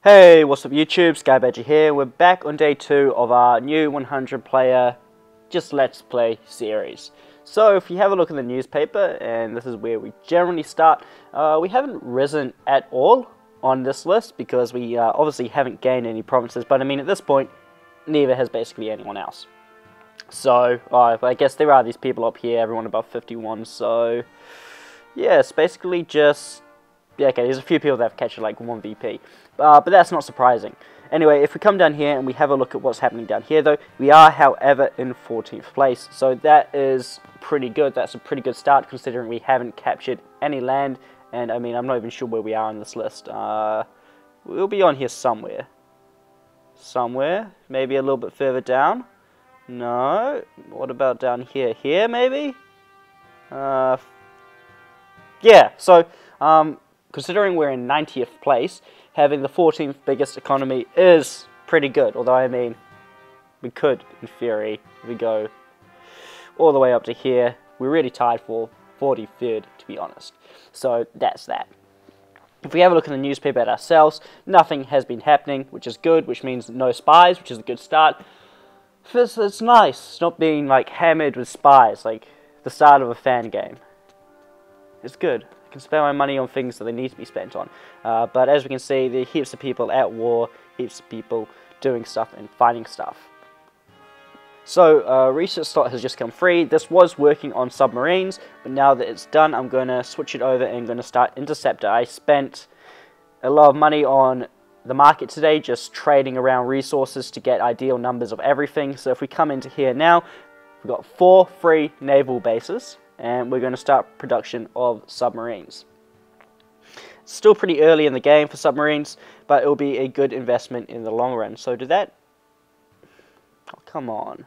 Hey, what's up YouTube? Sky Badger here. We're back on day 2 of our new 100 player just Let's Play series. So if you have a look in the newspaper, and this is where we generally start, we haven't risen at all on this list because we obviously haven't gained any provinces, but I mean at this point, neither has basically anyone else. So I guess there are these people up here, everyone above 51, so yeah, it's basically just... Yeah, okay, there's a few people that have captured like 1 VP, but that's not surprising. Anyway, if we come down here and we have a look at what's happening down here though, we are however in 14th place, so that is pretty good. That's a pretty good start considering we haven't captured any land, and I mean I'm not even sure where we are on this list. We'll be on here somewhere, maybe a little bit further down. No, what about down here? Here maybe? Yeah, so considering we're in 90th place, having the 14th biggest economy is pretty good. Although, I mean, we could, in theory, if we go all the way up to here, we're really tied for 43rd, to be honest. So, that's that. If we have a look in the newspaper at ourselves, nothing has been happening, which is good, which means no spies, which is a good start. It's nice not being, like, hammered with spies, like the start of a fan game. It's good. I can spend my money on things that they need to be spent on. But as we can see, there are heaps of people at war, heaps of people doing stuff and fighting stuff. So, research slot has just come free. This was working on submarines, but now that it's done, I'm going to switch it over and going to start Interceptor. I spent a lot of money on the market today, just trading around resources to get ideal numbers of everything. So if we come into here now, we've got 4 free naval bases, and we're going to start production of submarines. It's still pretty early in the game for submarines, but it will be a good investment in the long run. So did that... Oh, come on.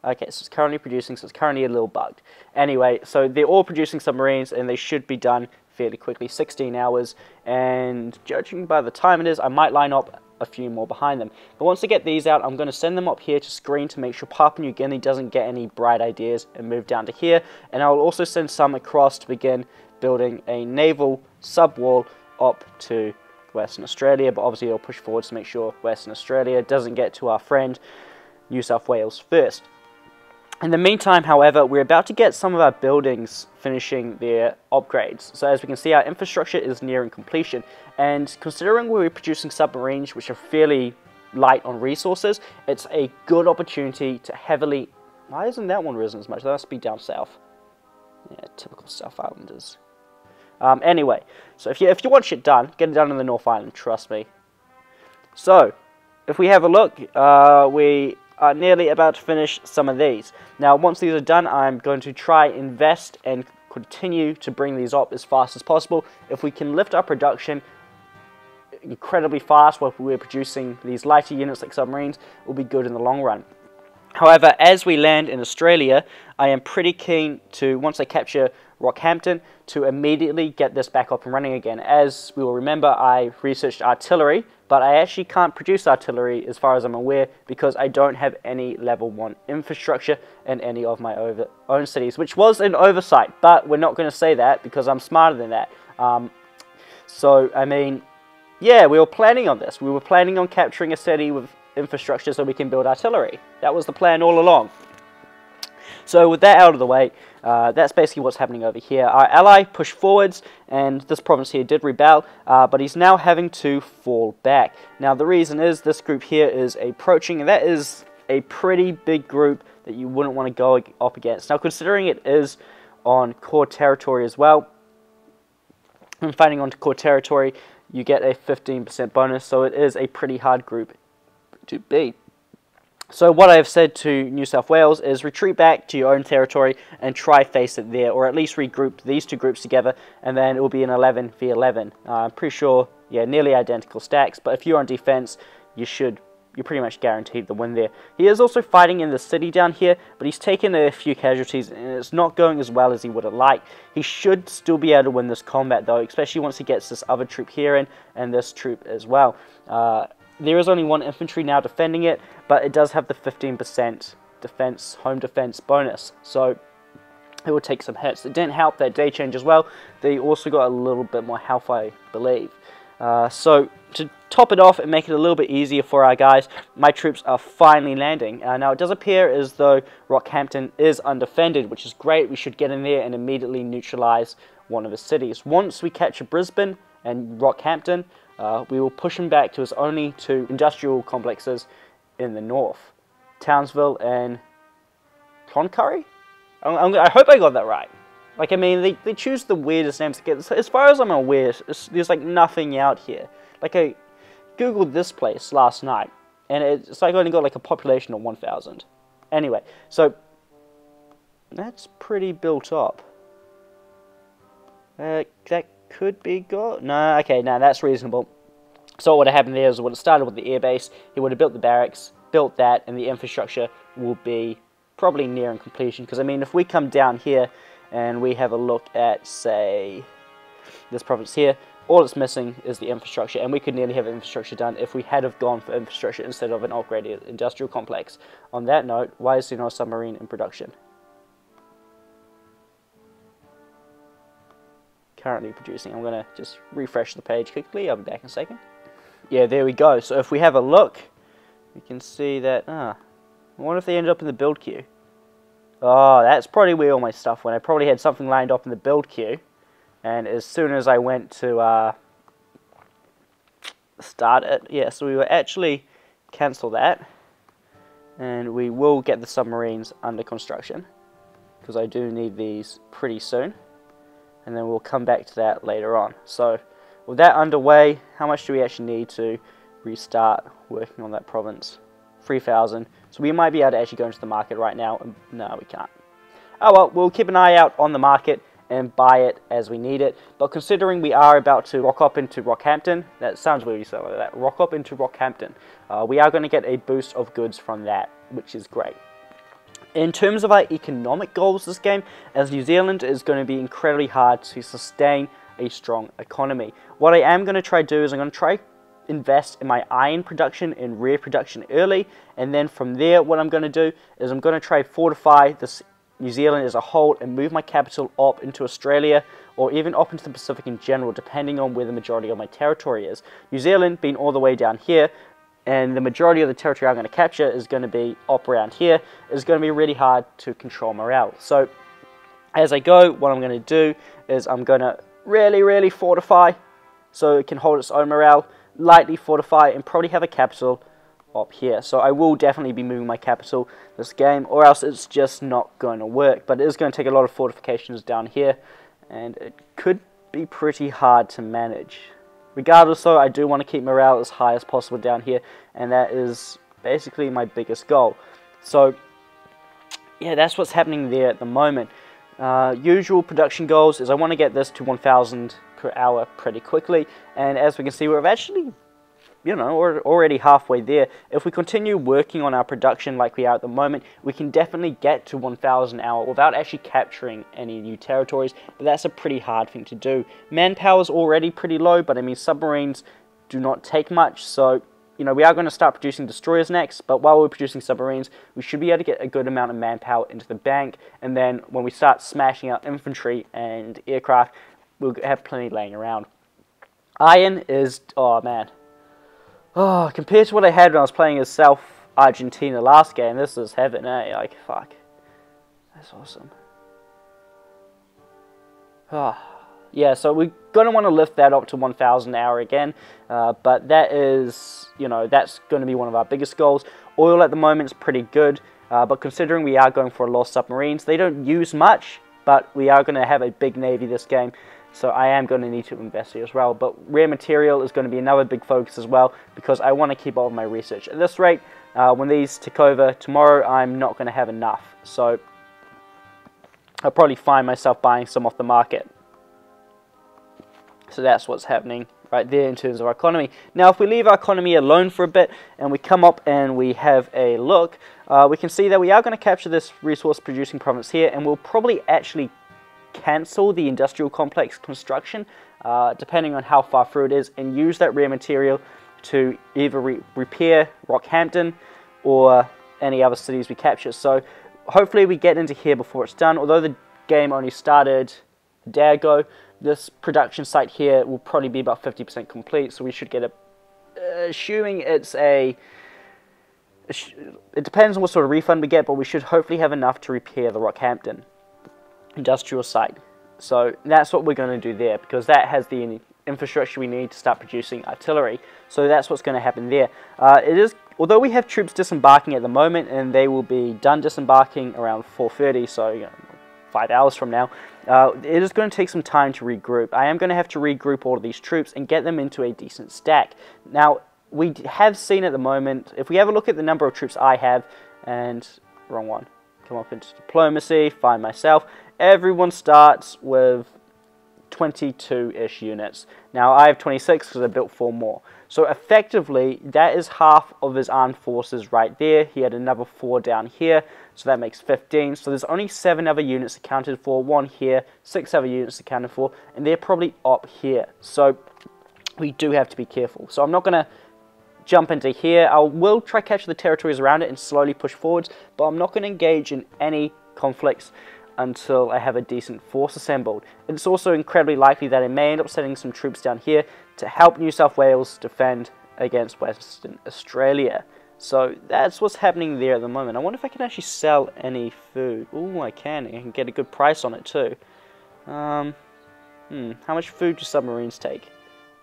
Okay, so it's currently producing, so it's currently a little bugged. Anyway, so they're all producing submarines, and they should be done fairly quickly, 16 hours, and judging by the time it is, I might line up a few more behind them. But once I get these out, I'm going to send them up here to screen to make sure Papua New Guinea doesn't get any bright ideas and move down to here. And I will also send some across to begin building a naval sub-wall up to Western Australia. But obviously I'll push forward to make sure Western Australia doesn't get to our friend New South Wales first. In the meantime, however, we're about to get some of our buildings finishing their upgrades. So as we can see, our infrastructure is nearing completion. And considering we're producing submarines, which are fairly light on resources, it's a good opportunity to heavily... Why isn't that one risen as much? That must be down south. Yeah, typical South Islanders. Anyway, so if you want shit done, get it done in the North Island, trust me. So, if we have a look, we are nearly about to finish some of these. Now, once these are done, I'm going to try invest and continue to bring these up as fast as possible. If we can lift our production incredibly fast while we're producing these lighter units like submarines, it will be good in the long run. However, as we land in Australia, I am pretty keen to, once I capture Rockhampton, to immediately get this back up and running again. As we will remember, I researched artillery, but I actually can't produce artillery as far as I'm aware because I don't have any level 1 infrastructure in any of my own cities, which was an oversight, but we're not going to say that because I'm smarter than that. So, I mean, yeah, we were planning on this. We were planning on capturing a city with infrastructure so we can build artillery. That was the plan all along. So with that out of the way, that's basically what's happening over here. Our ally pushed forwards, and this province here did rebel, but he's now having to fall back. Now the reason is this group here is approaching, and that is a pretty big group that you wouldn't want to go up against. Now considering it is on core territory as well, and fighting on core territory, you get a 15% bonus, so it is a pretty hard group to beat. So what I have said to New South Wales is retreat back to your own territory and try face it there, or at least regroup these two groups together, and then it will be an 11 v 11. I'm pretty sure, yeah, nearly identical stacks, but if you're on defense, you're pretty much guaranteed the win there. He is also fighting in the city down here, but he's taken a few casualties, and it's not going as well as he would have liked. He should still be able to win this combat, though, especially once he gets this other troop here in, and this troop as well. There is only 1 infantry now defending it, but it does have the 15% home defense bonus, so it will take some hits. It didn't help that day change as well. They also got a little bit more health, I believe. So to top it off and make it a little bit easier for our guys, my troops are finally landing. Now it does appear as though Rockhampton is undefended, which is great. We should get in there and immediately neutralize one of his cities. Once we capture Brisbane and Rockhampton, we will push him back to his only 2 industrial complexes in the north, Townsville and Cloncurry? I hope I got that right. Like, I mean, they choose the weirdest names to get. As far as I'm aware, there's like nothing out here. Like, I googled this place last night, and it's like only got like a population of 1,000. Anyway, so that's pretty built up. That could be good. No, okay, no, that's reasonable. So what would have happened there is, it would have started with the airbase. He would have built the barracks, built that, and the infrastructure will be probably nearing completion. Because I mean, if we come down here and we have a look at, say, this province here, all it's missing is the infrastructure, and we could nearly have infrastructure done if we had have gone for infrastructure instead of an upgraded industrial complex. On that note, why is there no submarine in production? Currently producing. I'm going to just refresh the page quickly. I'll be back in a second. Yeah, there we go. So if we have a look, we can see that, I wonder if they ended up in the build queue. Oh, that's probably where all my stuff went. I probably had something lined up in the build queue, and as soon as I went to start it, yeah, so we will actually cancel that, and we will get the submarines under construction, because I do need these pretty soon, and then we'll come back to that later on. So with that underway, how much do we actually need to restart working on that province? 3,000. So we might be able to actually go into the market right now. No, we can't. Oh well, we'll keep an eye out on the market and buy it as we need it. But considering we are about to rock up into Rockhampton, that sounds weird, you say like that, rock up into Rockhampton, we are going to get a boost of goods from that, which is great. In terms of our economic goals this game, as New Zealand is going to be incredibly hard to sustain a strong economy. What I am going to try to do is I'm going to try invest in my iron production and rare production early, and then from there what I'm going to do is I'm going to try fortify this New Zealand as a whole and move my capital up into Australia, or even up into the Pacific in general, depending on where the majority of my territory is. New Zealand being all the way down here, and the majority of the territory I'm going to capture is going to be up around here, is going to be really hard to control morale. So as I go, what I'm going to do is I'm going to really fortify so it can hold its own morale, lightly fortify, and probably have a capital up here. So I will definitely be moving my capital this game, or else it's just not going to work. But it is going to take a lot of fortifications down here, and it could be pretty hard to manage. Regardless though, I do want to keep morale as high as possible down here, and that is basically my biggest goal. So yeah, that's what's happening there at the moment. Usual production goals is I want to get this to 1,000 per hour pretty quickly, and as we can see, we're actually, you know, we're already halfway there. If we continue working on our production like we are at the moment, we can definitely get to 1,000 an hour without actually capturing any new territories, but that's a pretty hard thing to do. Manpower is already pretty low, but I mean, submarines do not take much, so you know, we are going to start producing destroyers next, but while we're producing submarines, we should be able to get a good amount of manpower into the bank, and then when we start smashing out infantry and aircraft, we'll have plenty laying around. Iron is, oh man, oh, compared to what I had when I was playing as South Argentina last game, this is heaven, eh? Like, fuck. That's awesome. Ah. Yeah, so we're going to want to lift that up to 1,000 an hour again, but that is, you know, that's going to be one of our biggest goals. Oil at the moment is pretty good, but considering we are going for a lot of submarines, they don't use much, but we are going to have a big navy this game, so I am going to need to invest here as well. But rare material is going to be another big focus as well, because I want to keep up with my research. At this rate, when these take over tomorrow, I'm not going to have enough, so I'll probably find myself buying some off the market. So that's what's happening right there in terms of our economy. Now, if we leave our economy alone for a bit and we come up and we have a look, we can see that we are going to capture this resource producing province here, and we'll probably actually cancel the industrial complex construction, depending on how far through it is, and use that rare material to either repair Rockhampton or any other cities we capture. So hopefully we get into here before it's done. Although the game only started a day ago, this production site here will probably be about 50% complete, so we should get assuming it's it depends on what sort of refund we get, but we should hopefully have enough to repair the Rockhampton industrial site. So that's what we're going to do there, because that has the infrastructure we need to start producing artillery. So that's what's going to happen there. Although we have troops disembarking at the moment, and they will be done disembarking around 4:30, so 5 hours from now, it is going to take some time to regroup. I am going to have to regroup all of these troops and get them into a decent stack. Now, we have seen at the moment, if we have a look at the number of troops I have, and wrong one, come up into diplomacy, find myself, everyone starts with 22-ish units. Now, I have 26 because I built 4 more. So effectively, that is half of his armed forces right there. He had another 4 down here, so that makes 15. So there's only 7 other units accounted for, 1 here, 6 other units accounted for, and they're probably up here. So we do have to be careful. So I'm not going to jump into here. I will try to capture the territories around it and slowly push forwards, but I'm not going to engage in any conflicts until I have a decent force assembled. It's also incredibly likely that I may end up sending some troops down here to help New South Wales defend against Western Australia. So that's what's happening there at the moment. I wonder if I can actually sell any food. Ooh, I can. I can get a good price on it too. How much food do submarines take?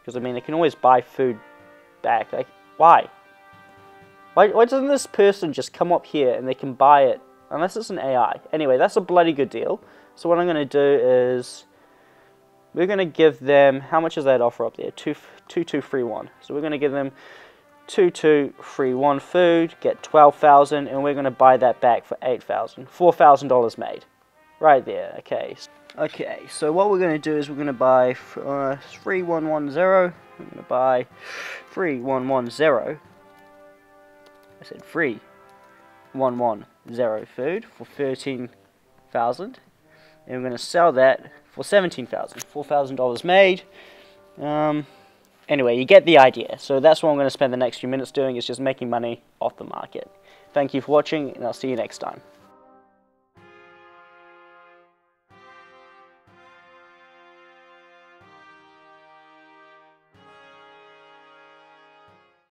Because I mean, they can always buy food back. Like, why? Why doesn't this person just come up here and they can buy it? Unless it's an AI. Anyway, that's a bloody good deal. So what I'm going to do is, we're going to give them, how much is that offer up there? 2231. So we're going to give them 2231 food, get 12,000, and we're going to buy that back for 8,000. $4,000 made. Right there, okay. Okay, so what we're going to do is we're going to buy 3110. We're going to buy 3110. I said 3110 food for 13,000, and we're going to sell that for 17,000. $4,000 made. Anyway, you get the idea. So that's what I'm going to spend the next few minutes doing, is just making money off the market. Thank you for watching, and I'll see you next time.